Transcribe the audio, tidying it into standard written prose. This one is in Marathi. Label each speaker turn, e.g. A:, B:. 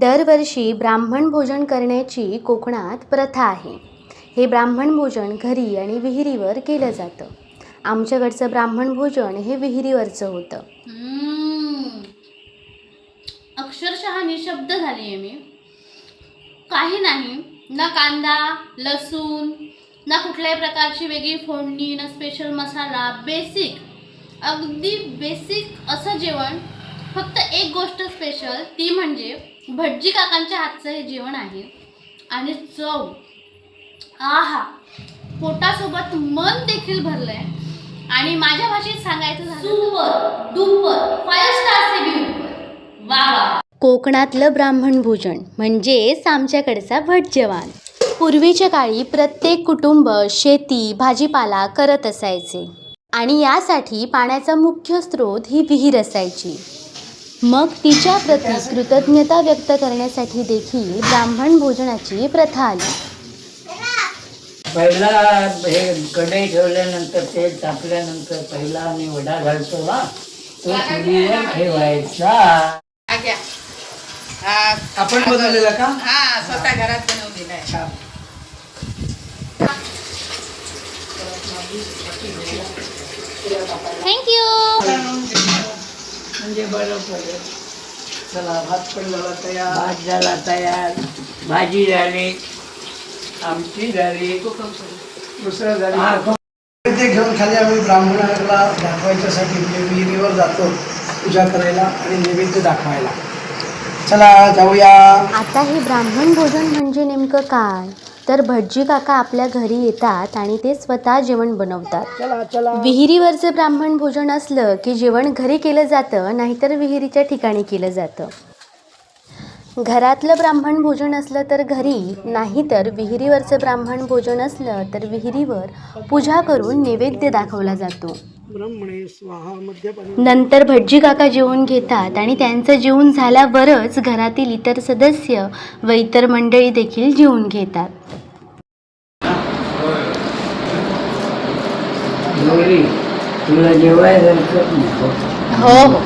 A: दरवर्षी ब्राह्मण भोजन करण्याची कोकणात प्रथा आहे. हे ब्राह्मण भोजन घरी आणि विहिरीवर केलं जातं. आमच्याकडचं ब्राह्मण भोजन हे विहिरीवरचं होतं.
B: अक्षरशः निशब्द झाली आहे मी. काही नाही, ना कांदा लसूण, ना कुठल्याही प्रकारची वेगळी फोडणी, ना स्पेशल मसाला. बेसिक, अगदी बेसिक असं जेवण. फक्त एक गोष्ट स्पेशल, ती म्हणजे भटजी काकांच्या हातचं हे जेवण आहे. आणि चव, आहा, पोटासोबत मन देखील भरलंय. आणि माझ्या भाषेत सांगायचं झालं सुपर डुपर 5 स्टार से भी ऊपर. वा वा.
A: कोकणातलं ब्राह्मण भोजन म्हणजेच आमच्याकडचा भटजेवण. पूर्वीच्या काळी प्रत्येक कुटुंब शेती भाजीपाला करत असायचे आणि यासाठी पाण्याचा मुख्य स्रोत ही विहीर असायची. मग तिच्या प्रती कृतज्ञता व्यक्त करण्यासाठी देखील ब्राह्मण भोजनाची प्रथा आली.
C: पहिला हे कढई ठेवल्यानंतर तेल टाकल्यानंतर पहिला आम्ही वडा घालतो ना, तो चुलीवर ठेवायचा.
D: आपण बनवलेला का?
E: हा, स्वतः घरात बनवलेला आहे.
A: थँक्यू.
C: म्हणजे बरं पडेल.
D: चला, भात पण झाला तयार.
C: भात झाला तयार, भाजी झाली, आमटी झाली,
D: दुसरं झाली. ते घेऊन खाली आम्ही ब्राह्मणाला दाखवायच्यासाठी म्हणजे विहिरीवर जातो पूजा करायला आणि नैवेद्य दाखवायला. चला जाऊया.
A: आता हे ब्राह्मण भोजन म्हणजे नेमकं काय? तर भटजी काका आपल्या घरी येतात आणि ते स्वतः जेवण बनवतात.
D: चला चला.
A: विहिरीवरचं ब्राह्मण भोजन असलं की जेवण घरी केलं जातं, नाहीतर विहिरीच्या ठिकाणी केलं जातं. घरातलं ब्राह्मण भोजन असलं तर घरी, नाहीतर विहिरीवरचं ब्राह्मण भोजन असलं तर विहिरीवर पूजा करून नैवेद्य दाखवला जातो.
D: ब्रह्मणे स्वाहा. मध्यपाणी.
A: नंतर भटजी काका जेवून घेतात आणि त्यांचं जेवून झाल्यावरच घरातील इतर सदस्य व इतर मंडळी देखील जेवून घेतात.
C: तुला जेवायला
A: हो हो.